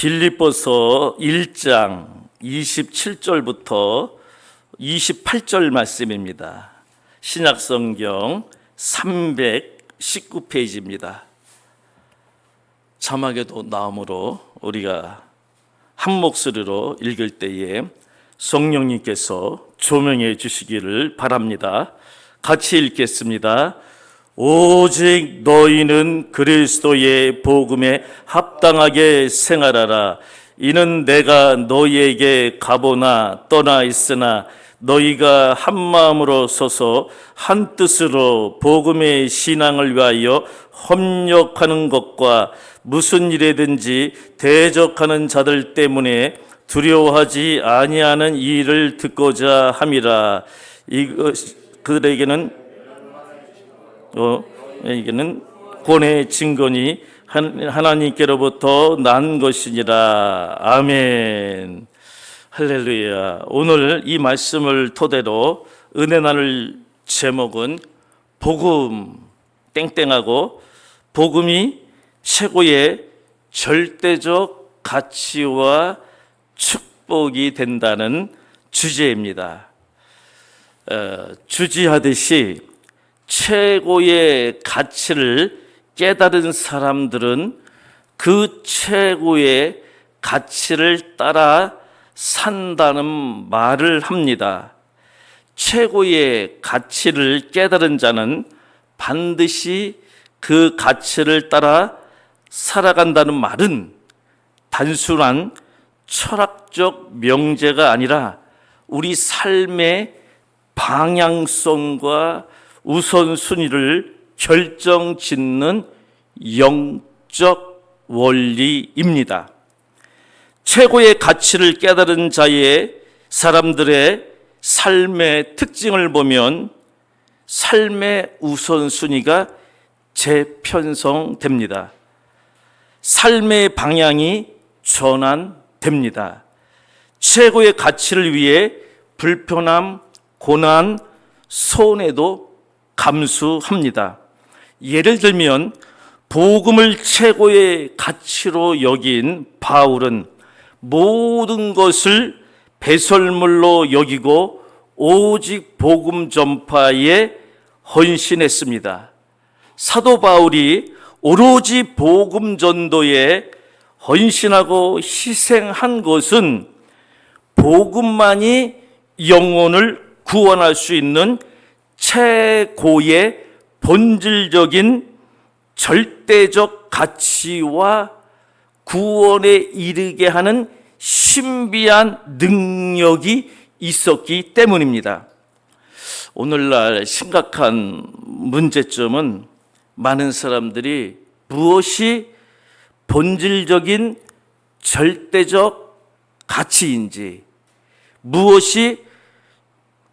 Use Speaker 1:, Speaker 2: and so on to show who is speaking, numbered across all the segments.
Speaker 1: 빌립보서 1장 27절부터 28절 말씀입니다. 신약성경 319페이지입니다. 자막에도 나오므로 우리가 한 목소리로 읽을 때에 성령님께서 조명해 주시기를 바랍니다. 같이 읽겠습니다. 오직 너희는 그리스도의 복음에 합당하게 생활하라. 이는 내가 너희에게 가보나 떠나 있으나 너희가 한 마음으로 서서 한 뜻으로 복음의 신앙을 위하여 협력하는 것과 무슨 일에든지 대적하는 자들 때문에 두려워하지 아니하는 이 일을 듣고자 함이라. 그들에게는 구원의 증거니 하나님께로부터 난 것이니라. 아멘. 할렐루야. 오늘 이 말씀을 토대로 은혜 나눌 제목은 복음 땡땡하고 복음이 최고의 절대적 가치와 축복이 된다는 주제입니다. 주지하듯이 최고의 가치를 깨달은 사람들은 그 최고의 가치를 따라 산다는 말을 합니다. 최고의 가치를 깨달은 자는 반드시 그 가치를 따라 살아간다는 말은 단순한 철학적 명제가 아니라 우리 삶의 방향성과 우선순위를 결정짓는 영적 원리입니다. 최고의 가치를 깨달은 자의 사람들의 삶의 특징을 보면 삶의 우선순위가 재편성됩니다. 삶의 방향이 전환됩니다. 최고의 가치를 위해 불편함, 고난, 손해도 감수합니다. 예를 들면 복음을 최고의 가치로 여긴 바울은 모든 것을 배설물로 여기고 오직 복음 전파에 헌신했습니다. 사도 바울이 오로지 복음 전도에 헌신하고 희생한 것은 복음만이 영혼을 구원할 수 있는 최고의 본질적인 절대적 가치와 구원에 이르게 하는 신비한 능력이 있었기 때문입니다. 오늘날 심각한 문제점은 많은 사람들이 무엇이 본질적인 절대적 가치인지, 무엇이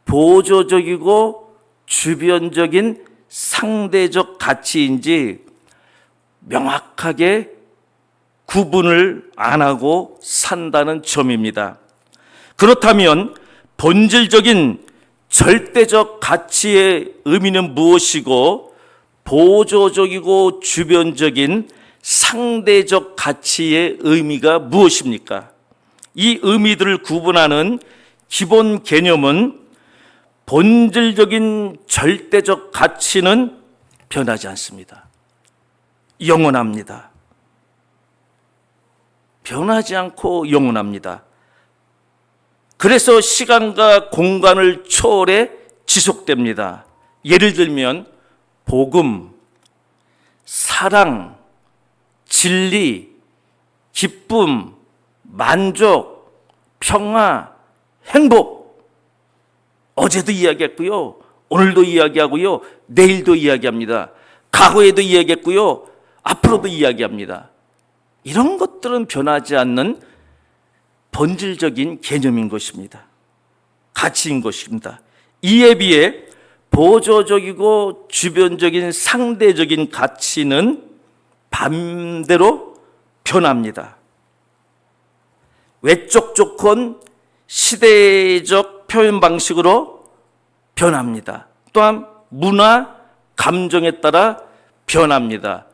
Speaker 1: 보조적이고 주변적인 상대적 가치인지 명확하게 구분을 안 하고 산다는 점입니다. 그렇다면 본질적인 절대적 가치의 의미는 무엇이고 보조적이고 주변적인 상대적 가치의 의미가 무엇입니까? 이 의미들을 구분하는 기본 개념은 본질적인 절대적 가치는 변하지 않습니다. 영원합니다. 변하지 않고 영원합니다. 그래서 시간과 공간을 초월해 지속됩니다. 예를 들면 복음, 사랑, 진리, 기쁨, 만족, 평화, 행복. 어제도 이야기했고요. 오늘도 이야기하고요. 내일도 이야기합니다. 과거에도 이야기했고요. 앞으로도 이야기합니다. 이런 것들은 변하지 않는 본질적인 개념인 것입니다. 가치인 것입니다. 이에 비해 보조적이고 주변적인 상대적인 가치는 반대로 변합니다. 외적 조건, 시대적 표현 방식으로 변합니다. 또한 문화, 감정에 따라 변합니다.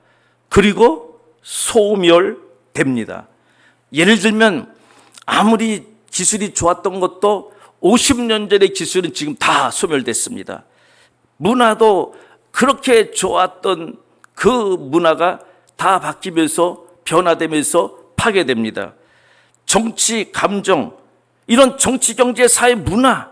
Speaker 1: 그리고 소멸됩니다. 예를 들면 아무리 기술이 좋았던 것도 50년 전의 기술은 지금 다 소멸됐습니다. 문화도 그렇게 좋았던 그 문화가 다 바뀌면서 변화되면서 파괴됩니다. 정치, 감정, 이런 정치, 경제, 사회, 문화,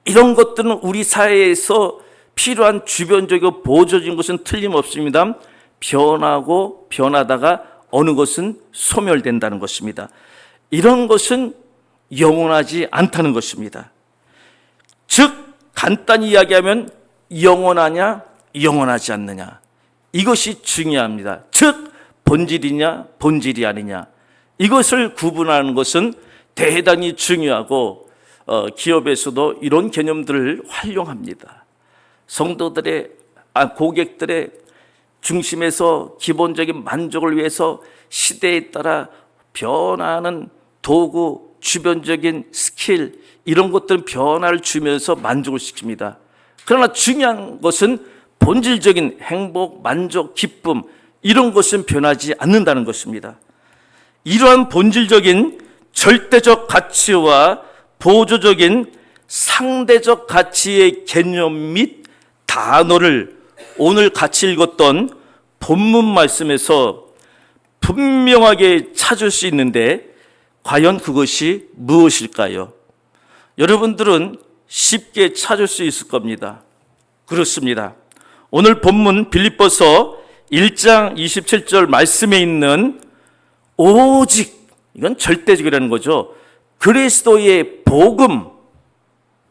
Speaker 1: 이런 것들은 우리 사회에서 필요한 주변적이고 보조적인 것은 틀림없습니다. 변하고 변하다가 어느 것은 소멸된다는 것입니다. 이런 것은 영원하지 않다는 것입니다. 즉 간단히 이야기하면 영원하냐 영원하지 않느냐, 이것이 중요합니다. 즉 본질이냐 본질이 아니냐, 이것을 구분하는 것은 대단히 중요하고 기업에서도 이런 개념들을 활용합니다. 성도들의 고객들의 중심에서 기본적인 만족을 위해서 시대에 따라 변화하는 도구, 주변적인 스킬, 이런 것들은 변화를 주면서 만족을 시킵니다. 그러나 중요한 것은 본질적인 행복, 만족, 기쁨, 이런 것은 변하지 않는다는 것입니다. 이러한 본질적인 절대적 가치와 보조적인 상대적 가치의 개념 및 단어를 오늘 같이 읽었던 본문 말씀에서 분명하게 찾을 수 있는데 과연 그것이 무엇일까요? 여러분들은 쉽게 찾을 수 있을 겁니다. 그렇습니다. 오늘 본문 빌립보서 1장 27절 말씀에 있는 오직, 이건 절대적이라는 거죠. 그리스도의 복음,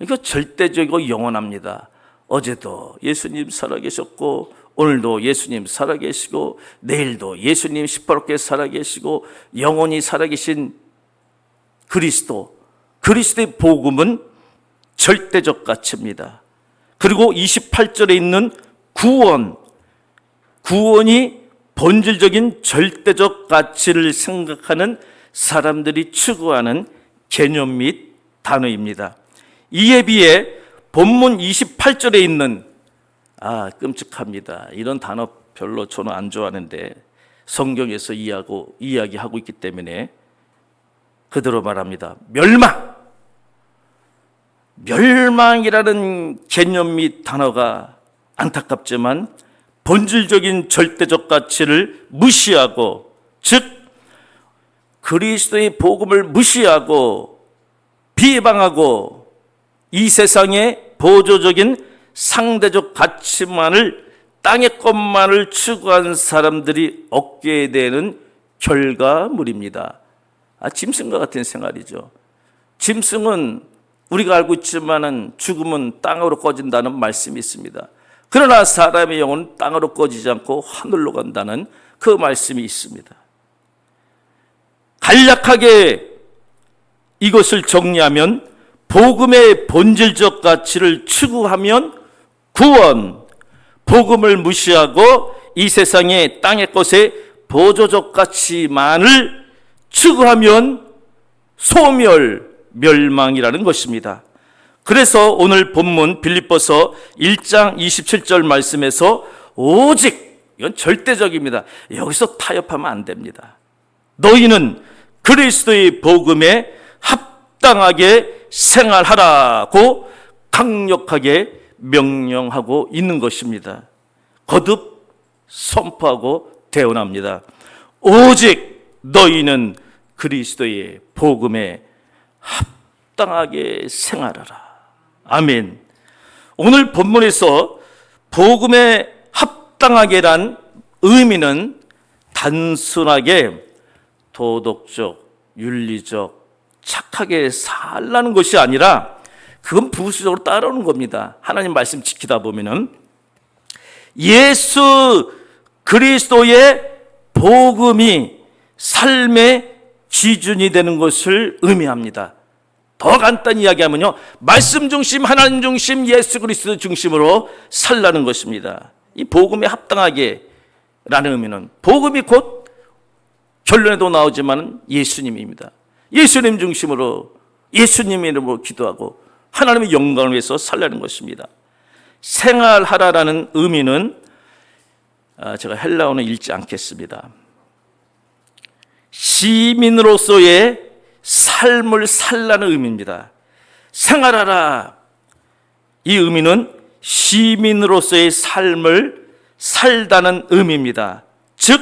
Speaker 1: 이거 절대적이고 영원합니다. 어제도 예수님 살아계셨고 오늘도 예수님 살아계시고 내일도 예수님 시퍼렇게 살아계시고 영원히 살아계신 그리스도의 복음은 절대적 가치입니다. 그리고 28절에 있는 구원이 본질적인 절대적 가치를 생각하는 사람들이 추구하는 개념 및 단어입니다. 이에 비해 본문 28절에 있는 끔찍합니다. 이런 단어 별로 저는 안 좋아하는데 성경에서 이야기하고 있기 때문에 그대로 말합니다. 멸망이라는 개념 및 단어가 안타깝지만 본질적인 절대적 가치를 무시하고, 즉 그리스도의 복음을 무시하고 비방하고 이 세상의 보조적인 상대적 가치만을, 땅의 것만을 추구한 사람들이 얻게 되는 결과물입니다. 짐승과 같은 생활이죠. 짐승은 우리가 알고 있지만은 죽음은 땅으로 꺼진다는 말씀이 있습니다. 그러나 사람의 영혼은 땅으로 꺼지지 않고 하늘로 간다는 그 말씀이 있습니다. 간략하게 이것을 정리하면 복음의 본질적 가치를 추구하면 구원, 복음을 무시하고 이 세상의 땅의 것의 보조적 가치만을 추구하면 소멸, 멸망이라는 것입니다. 그래서 오늘 본문 빌립보서 1장 27절 말씀에서 오직, 이건 절대적입니다. 여기서 타협하면 안 됩니다. 너희는 그리스도의 복음에 합당하게 생활하라고 강력하게 명령하고 있는 것입니다. 거듭 선포하고 대언합니다. 오직 너희는 그리스도의 복음에 합당하게 생활하라. 아멘. 오늘 본문에서 복음에 합당하게란 의미는 단순하게 도덕적, 윤리적, 착하게 살라는 것이 아니라 그건 부수적으로 따라오는 겁니다. 하나님 말씀 지키다 보면은 예수 그리스도의 복음이 삶의 기준이 되는 것을 의미합니다. 더 간단히 이야기하면요, 말씀 중심, 하나님 중심, 예수 그리스도 중심으로 살라는 것입니다. 이 복음에 합당하게 라는 의미는 복음이 곧 결론에도 나오지만 예수님입니다. 예수님 중심으로 예수님 이름으로 기도하고 하나님의 영광을 위해서 살라는 것입니다. 생활하라라는 의미는 제가 헬라어는 읽지 않겠습니다. 시민으로서의 삶을 살라는 의미입니다. 생활하라. 이 의미는 시민으로서의 삶을 살다는 의미입니다. 즉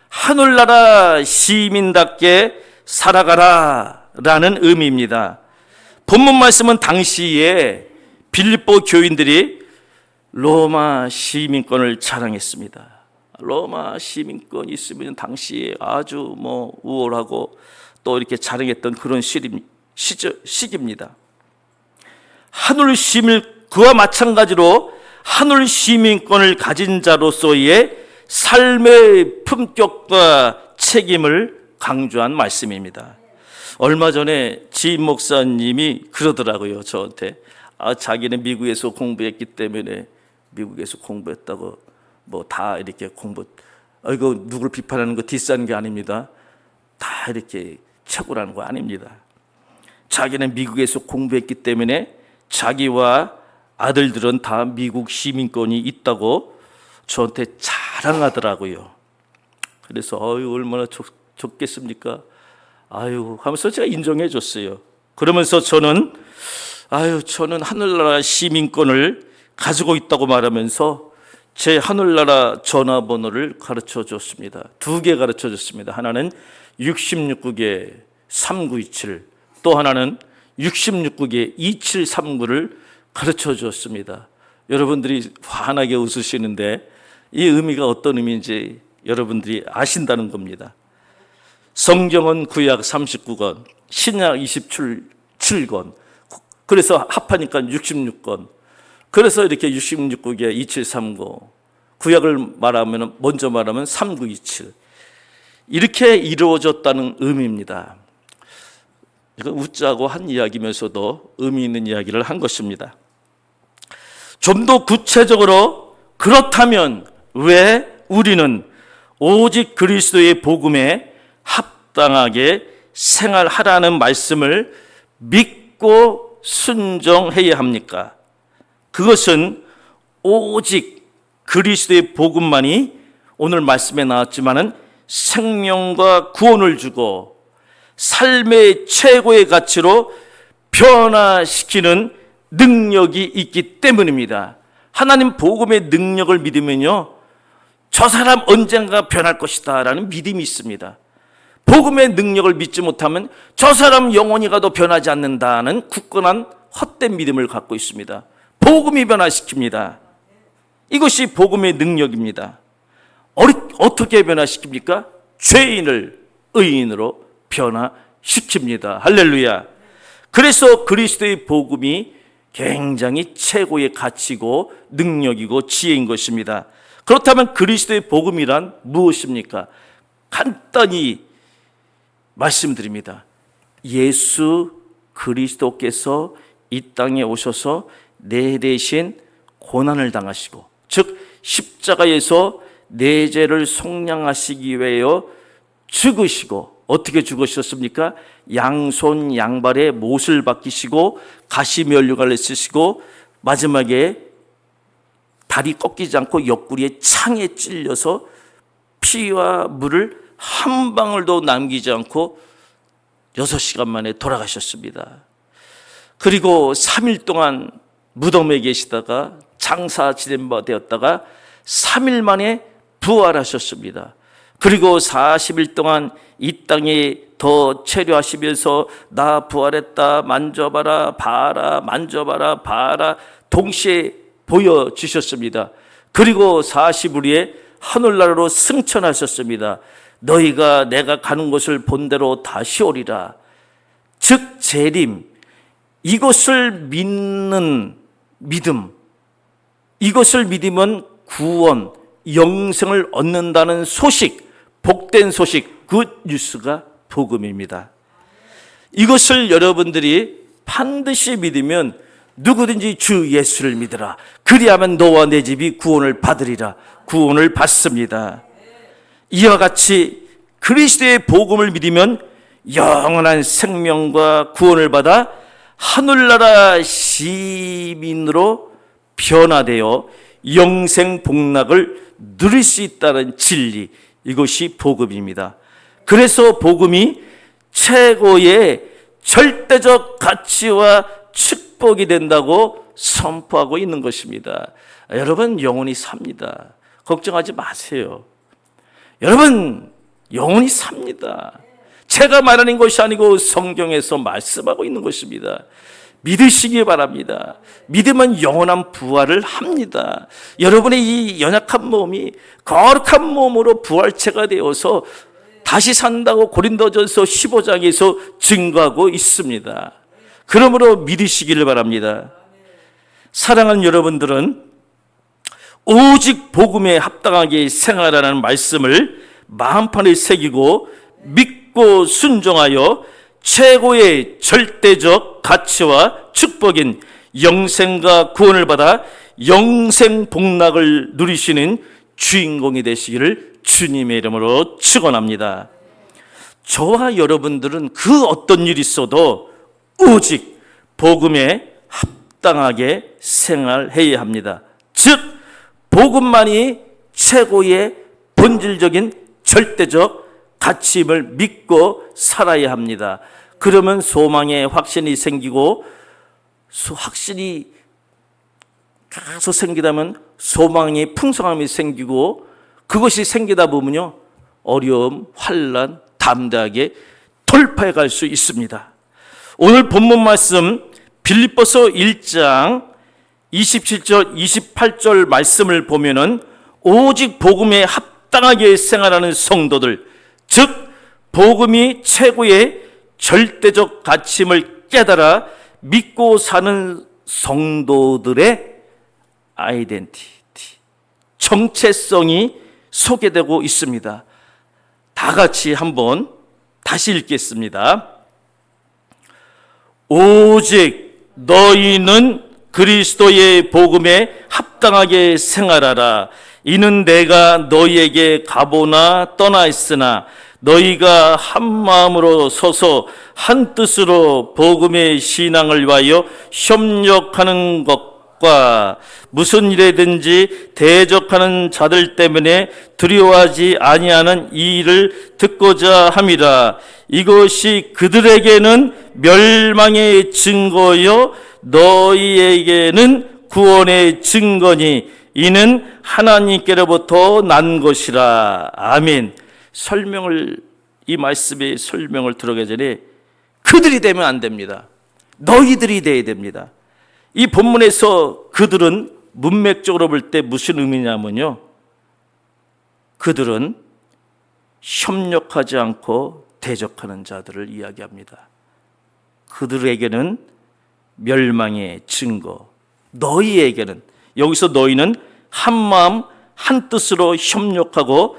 Speaker 1: 하늘나라 시민답게 살아가라 라는 의미입니다. 본문 말씀은 당시에 빌립보 교인들이 로마 시민권을 자랑했습니다. 로마 시민권이 있으면 당시에 아주 우월하고 또 이렇게 자랑했던 그런 시기입니다. 하늘 시민, 그와 마찬가지로 하늘 시민권을 가진 자로서의 삶의 품격과 책임을 강조한 말씀입니다. 얼마 전에 지인 목사님이 그러더라고요, 저한테. 자기는 미국에서 공부했기 때문에 미국에서 공부했다고 다 이렇게 이거 누구를 비판하는 거 디스하는 게 아닙니다. 다 이렇게 최고라는 거 아닙니다. 자기는 미국에서 공부했기 때문에 자기와 아들들은 다 미국 시민권이 있다고 저한테 자랑하더라고요. 그래서 얼마나 좋겠습니까? 하면서 제가 인정해 줬어요. 그러면서 저는 하늘나라 시민권을 가지고 있다고 말하면서 제 하늘나라 전화번호를 가르쳐 줬습니다. 2개 가르쳐 줬습니다. 하나는 66국에 3927, 또 하나는 66국에 2739를 가르쳐 줬습니다. 여러분들이 환하게 웃으시는데 이 의미가 어떤 의미인지 여러분들이 아신다는 겁니다. 성경은 구약 39권, 신약 27권, 그래서 합하니까 66권. 그래서 이렇게 66국에 2739, 구약을 먼저 말하면 3927. 이렇게 이루어졌다는 의미입니다. 이거 웃자고 한 이야기면서도 의미 있는 이야기를 한 것입니다. 좀 더 구체적으로 그렇다면 왜 우리는 오직 그리스도의 복음에 합당하게 생활하라는 말씀을 믿고 순종해야 합니까? 그것은 오직 그리스도의 복음만이 오늘 말씀에 나왔지만은 생명과 구원을 주고 삶의 최고의 가치로 변화시키는 능력이 있기 때문입니다. 하나님 복음의 능력을 믿으면요, 저 사람 언젠가 변할 것이다 라는 믿음이 있습니다. 복음의 능력을 믿지 못하면 저 사람 영원히 가도 변하지 않는다는 굳건한 헛된 믿음을 갖고 있습니다. 복음이 변화시킵니다. 이것이 복음의 능력입니다. 어떻게 변화시킵니까? 죄인을 의인으로 변화시킵니다. 할렐루야. 그래서 그리스도의 복음이 굉장히 최고의 가치고 능력이고 지혜인 것입니다. 그렇다면 그리스도의 복음이란 무엇입니까? 간단히 말씀드립니다. 예수 그리스도께서 이 땅에 오셔서 내 대신 고난을 당하시고, 즉 십자가에서 내 죄를 속량하시기 위하여 죽으시고, 어떻게 죽으셨습니까? 양손 양발에 못을 박히시고 가시면류관을 쓰시고 마지막에 다리 꺾이지 않고 옆구리에 창에 찔려서 피와 물을 한 방울도 남기지 않고 6시간 만에 돌아가셨습니다. 그리고 3일 동안 무덤에 계시다가 장사 지낸 바 되었다가 3일 만에 부활하셨습니다. 그리고 40일 동안 이 땅에 더 체류하시면서 나 부활했다, 만져봐라, 봐라, 만져봐라, 봐라 동시에 보여주셨습니다. 그리고 40일에 하늘나라로 승천하셨습니다. 너희가 내가 가는 곳을 본 대로 다시 오리라. 즉 재림, 이것을 믿는 믿음, 이것을 믿으면 구원, 영생을 얻는다는 소식, 복된 소식, 굿 뉴스가 복음입니다. 이것을 여러분들이 반드시 믿으면 누구든지 주 예수를 믿으라. 그리하면 너와 내 집이 구원을 받으리라. 구원을 받습니다. 이와 같이 그리스도의 복음을 믿으면 영원한 생명과 구원을 받아 하늘나라 시민으로 변화되어 영생 복락을 누릴 수 있다는 진리, 이것이 복음입니다. 그래서 복음이 최고의 절대적 가치와 축복이 된다고 선포하고 있는 것입니다. 여러분, 영혼이 삽니다. 걱정하지 마세요. 여러분, 영혼이 삽니다. 제가 말하는 것이 아니고 성경에서 말씀하고 있는 것입니다. 믿으시기 바랍니다. 믿으면 영원한 부활을 합니다. 여러분의 이 연약한 몸이 거룩한 몸으로 부활체가 되어서 다시 산다고 고린도전서 15장에서 증거하고 있습니다. 그러므로 믿으시기를 바랍니다. 사랑하는 여러분들은 오직 복음에 합당하게 생활하라는 말씀을 마음판에 새기고 믿고 순종하여 최고의 절대적 가치와 축복인 영생과 구원을 받아 영생 복락을 누리시는 주인공이 되시기를 주님의 이름으로 축원합니다. 저와 여러분들은 그 어떤 일이 있어도 오직 복음에 합당하게 생활해야 합니다. 즉 복음만이 최고의 본질적인 절대적 가치임을 믿고 살아야 합니다. 그러면 소망에 확신이 생기고, 확신이 계속 생기다면 소망의 풍성함이 생기고, 그것이 생기다 보면요 어려움, 환난 담대하게 돌파해 갈 수 있습니다. 오늘 본문 말씀 빌립보서 1장 27절 28절 말씀을 보면은 오직 복음에 합당하게 생활하는 성도들, 즉 복음이 최고의 절대적 가치임을 깨달아 믿고 사는 성도들의 아이덴티티, 정체성이 소개되고 있습니다. 다 같이 한번 다시 읽겠습니다. 오직 너희는 그리스도의 복음에 합당하게 생활하라. 이는 내가 너희에게 가보나 떠나 있으나 너희가 한 마음으로 서서 한 뜻으로 복음의 신앙을 위하여 협력하는 것과 무슨 일에든지 대적하는 자들 때문에 두려워하지 아니하는 이 일을 듣고자 함이라. 이것이 그들에게는 멸망의 증거요 너희에게는 구원의 증거니 이는 하나님께로부터 난 것이라. 아멘. 이 말씀의 설명을 들어가기 전에 그들이 되면 안 됩니다. 너희들이 돼야 됩니다. 이 본문에서 그들은 문맥적으로 볼 때 무슨 의미냐면요, 그들은 협력하지 않고 대적하는 자들을 이야기합니다. 그들에게는 멸망의 증거, 너희에게는, 여기서 너희는 한 마음 한 뜻으로 협력하고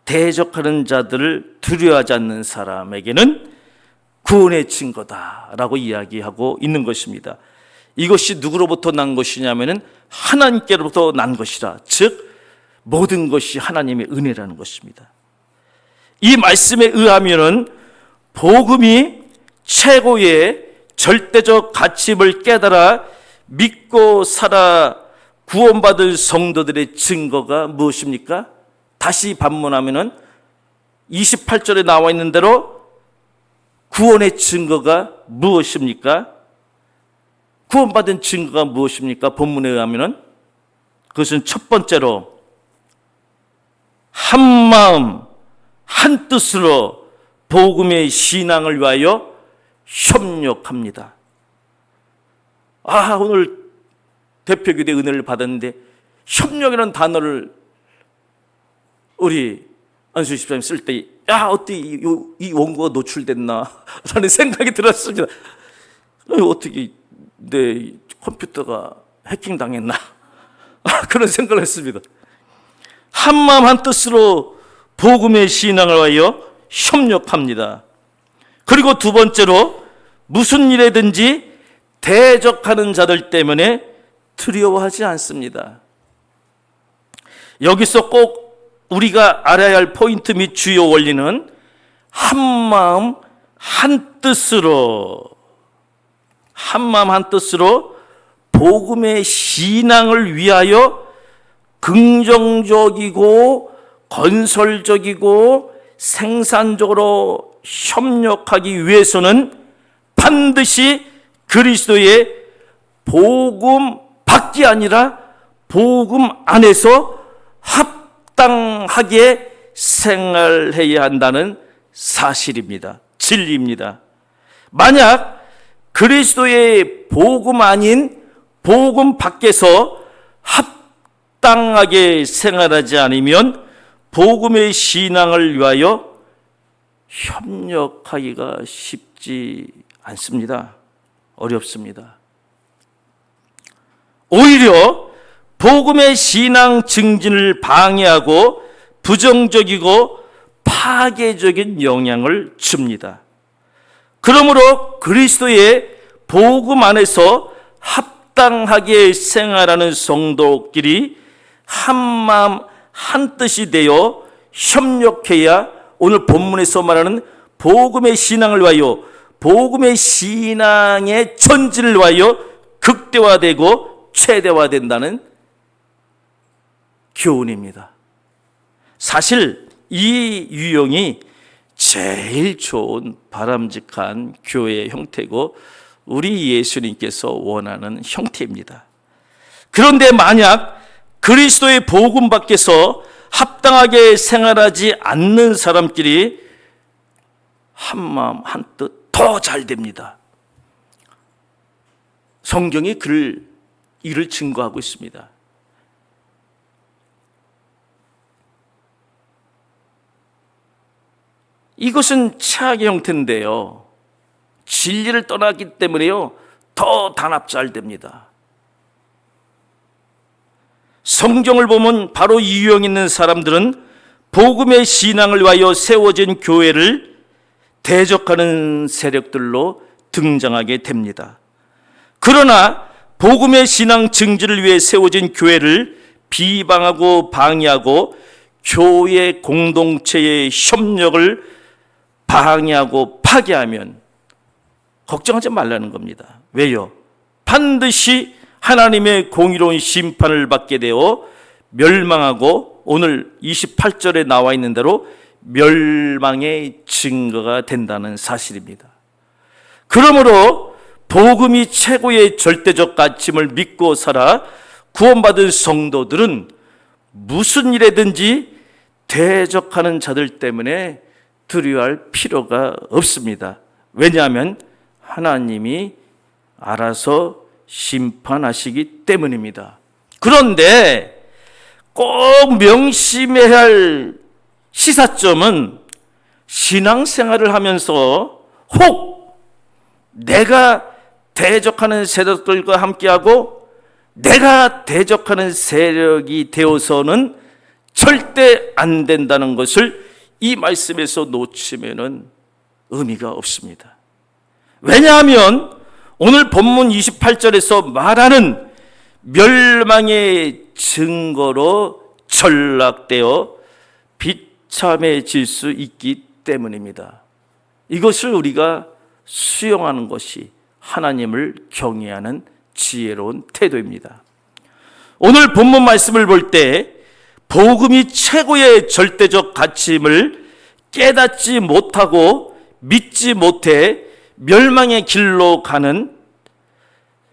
Speaker 1: 대적하는 자들을 두려워하지 않는 사람에게는 구원의 증거다라고 이야기하고 있는 것입니다. 이것이 누구로부터 난 것이냐면은 하나님께로부터 난 것이라. 즉 모든 것이 하나님의 은혜라는 것입니다. 이 말씀에 의하면은 복음이 최고의 절대적 가치임을 깨달아 믿고 살아 구원받을 성도들의 증거가 무엇입니까? 다시 반문하면은 28절에 나와 있는 대로 구원의 증거가 무엇입니까? 구원받은 증거가 무엇입니까? 본문에 의하면은 그것은 첫 번째로 한 마음 한 뜻으로 복음의 신앙을 위하여 협력합니다. 오늘 대표교대 은혜를 받았는데 협력이라는 단어를 우리 안수 집사님 쓸 때 어떻게 이 원고가 노출됐나 라는 생각이 들었습니다. 어떻게 내 컴퓨터가 해킹당했나 그런 생각을 했습니다. 한마음 한뜻으로 복음의 신앙을 위하여 협력합니다. 그리고 두 번째로 무슨 일에든지 대적하는 자들 때문에 두려워하지 않습니다. 여기서 꼭 우리가 알아야 할 포인트 및 주요 원리는 한마음 한뜻으로 복음의 신앙을 위하여 긍정적이고 건설적이고 생산적으로 협력하기 위해서는 반드시 그리스도의 복음 밖이 아니라 복음 안에서 합당하게 생활해야 한다는 사실입니다. 진리입니다. 만약 그리스도의 복음 아닌 복음 밖에서 합당하게 생활하지 않으면 복음의 신앙을 위하여 협력하기가 쉽지 않습니다. 어렵습니다. 오히려 복음의 신앙 증진을 방해하고 부정적이고 파괴적인 영향을 줍니다. 그러므로 그리스도의 복음 안에서 합당하게 생활하는 성도끼리 한마음 한뜻이 되어 협력해야 오늘 본문에서 말하는 복음의 신앙을 위하여 복음의 신앙의 전진을 위하여 극대화되고 최대화된다는 교훈입니다. 사실 이 유형이 제일 좋은 바람직한 교회의 형태고 우리 예수님께서 원하는 형태입니다. 그런데 만약 그리스도의 복음 밖에서 합당하게 생활하지 않는 사람끼리 한마음 한뜻 더 잘 됩니다. 성경이 이를 증거하고 있습니다. 이것은 최악의 형태인데요. 진리를 떠났기 때문에요. 더 단합 잘 됩니다. 성경을 보면 바로 이 유형 있는 사람들은 복음의 신앙을 위하여 세워진 교회를 대적하는 세력들로 등장하게 됩니다. 그러나 복음의 신앙 증진을 위해 세워진 교회를 비방하고 방해하고 교회 공동체의 협력을 방해하고 파괴하면 걱정하지 말라는 겁니다. 왜요? 반드시 하나님의 공의로운 심판을 받게 되어 멸망하고 오늘 28절에 나와 있는 대로 멸망의 증거가 된다는 사실입니다. 그러므로 복음이 최고의 절대적 가치임을 믿고 살아 구원받은 성도들은 무슨 일에든지 대적하는 자들 때문에 두려워할 필요가 없습니다. 왜냐하면 하나님이 알아서 심판하시기 때문입니다. 그런데 꼭 명심해야 할 시사점은 신앙생활을 하면서 혹 내가 대적하는 세력들과 함께하고 내가 대적하는 세력이 되어서는 절대 안 된다는 것을 이 말씀에서 놓치면은 의미가 없습니다. 왜냐하면 오늘 본문 28절에서 말하는 멸망의 증거로 전락되어 비참해질 수 있기 때문입니다. 이것을 우리가 수용하는 것이 하나님을 경외하는 지혜로운 태도입니다. 오늘 본문 말씀을 볼 때 복음이 최고의 절대적 가치임을 깨닫지 못하고 믿지 못해 멸망의 길로 가는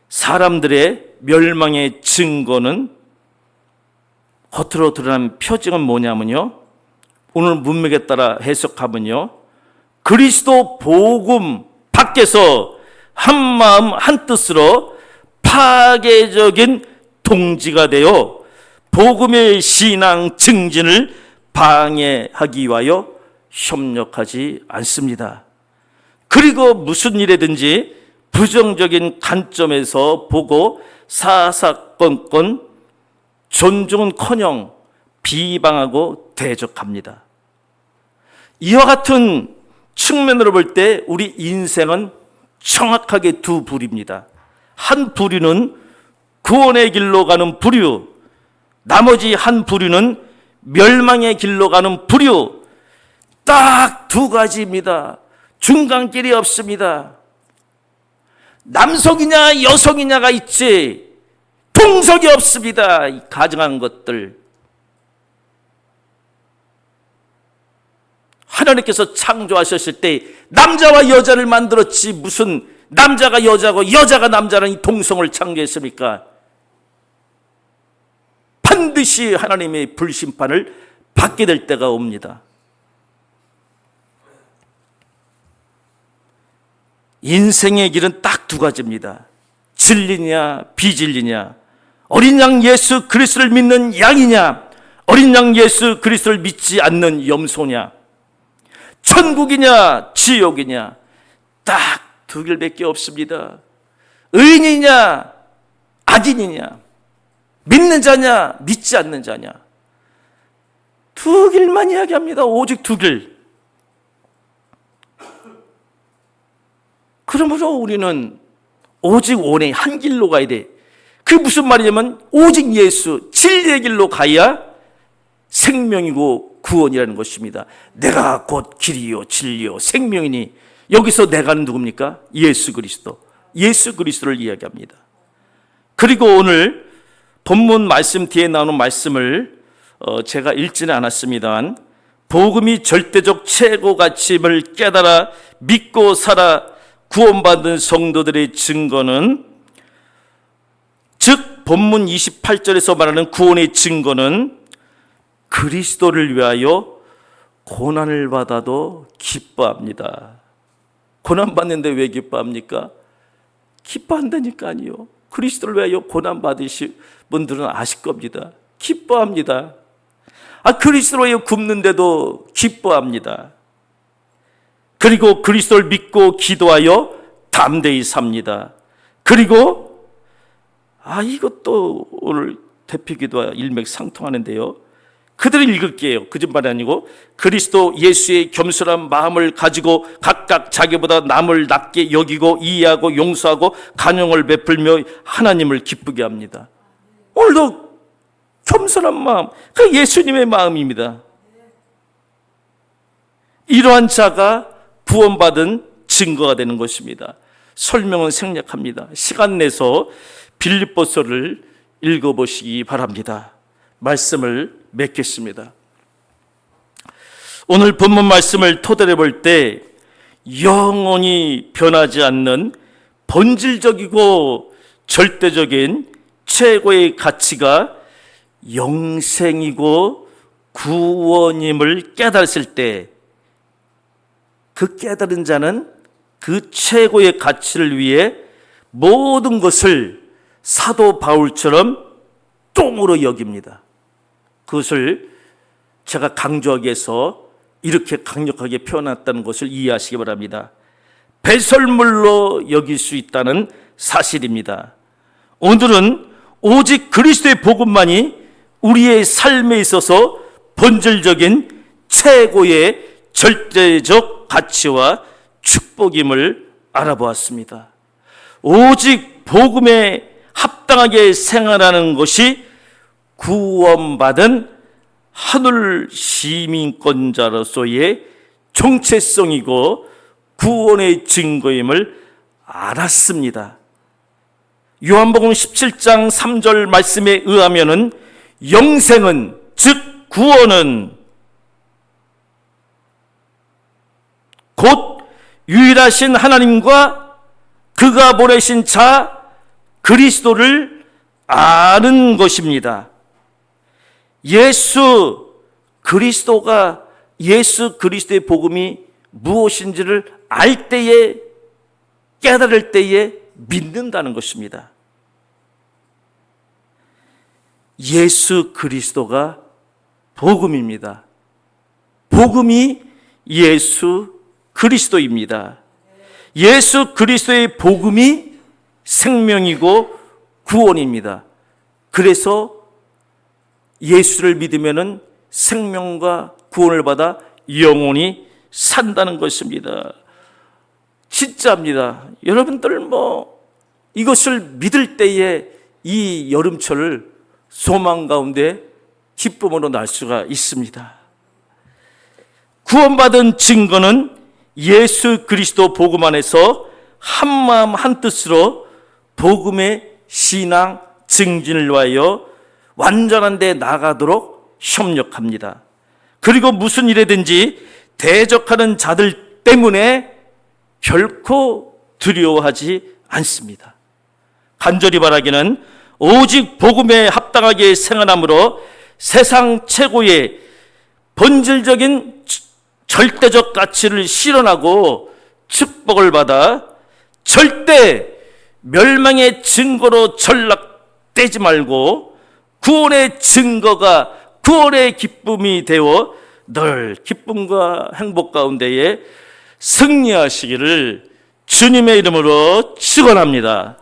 Speaker 1: 사람들의 멸망의 증거는 겉으로 드러난 표징은 뭐냐면요, 오늘 문맥에 따라 해석하면요, 그리스도 복음 밖에서 한마음 한뜻으로 파괴적인 동지가 되어 복음의 신앙 증진을 방해하기 위하여 협력하지 않습니다. 그리고 무슨 일이든지 부정적인 관점에서 보고 사사건건 존중은커녕 비방하고 대적합니다. 이와 같은 측면으로 볼 때 우리 인생은 정확하게 두 부류입니다. 한 부류는 구원의 길로 가는 부류, 나머지 한 부류는 멸망의 길로 가는 부류. 딱 두 가지입니다. 중간길이 없습니다. 남성이냐 여성이냐가 있지 동석이 없습니다. 이 가증한 것들. 하나님께서 창조하셨을 때 남자와 여자를 만들었지 무슨 남자가 여자고 여자가 남자는 이 동성을 창조했습니까? 반드시 하나님의 불심판을 받게 될 때가 옵니다. 인생의 길은 딱 두 가지입니다. 진리냐 비진리냐, 어린 양 예수 그리스도를 믿는 양이냐, 어린 양 예수 그리스도를 믿지 않는 염소냐, 천국이냐 지옥이냐, 딱 두 길밖에 없습니다. 의인이냐 악인이냐, 믿는 자냐 믿지 않는 자냐, 두 길만 이야기합니다. 오직 두 길. 그러므로 우리는 오직 원의 한 길로 가야 돼. 그게 무슨 말이냐면 오직 예수 진리의 길로 가야 생명이고 구원이라는 것입니다. 내가 곧 길이요 진리요 생명이니, 여기서 내가는 누굽니까? 예수 그리스도. 예수 그리스도를 이야기합니다. 그리고 오늘 본문 말씀 뒤에 나오는 말씀을 제가 읽지는 않았습니다만, 복음이 절대적 최고 가치임을 깨달아 믿고 살아 구원받은 성도들의 증거는, 즉 본문 28절에서 말하는 구원의 증거는 그리스도를 위하여 고난을 받아도 기뻐합니다. 고난받는데 왜 기뻐합니까? 기뻐한다니까요. 그리스도를 위하여 고난받으실 분들은 아실 겁니다. 기뻐합니다. 그리스도를 위하여 굶는데도 기뻐합니다. 그리고 그리스도를 믿고 기도하여 담대히 삽니다. 그리고 이것도 오늘 대표기도와 일맥상통하는데요. 그들을 읽을게요. 거짓말이 아니고, 그리스도 예수의 겸손한 마음을 가지고 각각 자기보다 남을 낮게 여기고 이해하고 용서하고 간용을 베풀며 하나님을 기쁘게 합니다. 오늘도 겸손한 마음, 그 예수님의 마음입니다. 이러한 자가 구원받은 증거가 되는 것입니다. 설명은 생략합니다. 시간 내서 빌립보서를 읽어보시기 바랍니다. 말씀을 맺겠습니다. 오늘 본문 말씀을 토대로 볼 때 영원히 변하지 않는 본질적이고 절대적인 최고의 가치가 영생이고 구원임을 깨달았을 때, 그 깨달은 자는 그 최고의 가치를 위해 모든 것을 사도 바울처럼 똥으로 여깁니다. 그것을 제가 강조하기 위해서 이렇게 강력하게 표현했다는 것을 이해하시기 바랍니다. 배설물로 여길 수 있다는 사실입니다. 오늘은 오직 그리스도의 복음만이 우리의 삶에 있어서 본질적인 최고의 절대적 가치와 축복임을 알아보았습니다. 오직 복음에 합당하게 생활하는 것이 구원받은 하늘 시민권자로서의 정체성이고 구원의 증거임을 알았습니다. 요한복음 17장 3절 말씀에 의하면은 영생은, 즉 구원은 곧 유일하신 하나님과 그가 보내신 자 그리스도를 아는 것입니다. 예수 그리스도의 복음이 무엇인지를 알 때에, 깨달을 때에 믿는다는 것입니다. 예수 그리스도가 복음입니다. 복음이 예수 그리스도입니다. 예수 그리스도의 복음이 생명이고 구원입니다. 그래서 예수를 믿으면은 생명과 구원을 받아 영원히 산다는 것입니다. 진짜입니다. 여러분들 이것을 믿을 때에 이 여름철을 소망 가운데 기쁨으로 날 수가 있습니다. 구원받은 증거는 예수 그리스도 복음 안에서 한마음 한뜻으로 복음의 신앙 증진을 위하여 완전한 데 나가도록 협력합니다. 그리고 무슨 일이든지 대적하는 자들 때문에 결코 두려워하지 않습니다. 간절히 바라기는 오직 복음에 합당하게 생활함으로 세상 최고의 본질적인 절대적 가치를 실현하고 축복을 받아 절대 멸망의 증거로 전락되지 말고 구원의 증거가 구원의 기쁨이 되어 늘 기쁨과 행복 가운데에 승리하시기를 주님의 이름으로 축원합니다.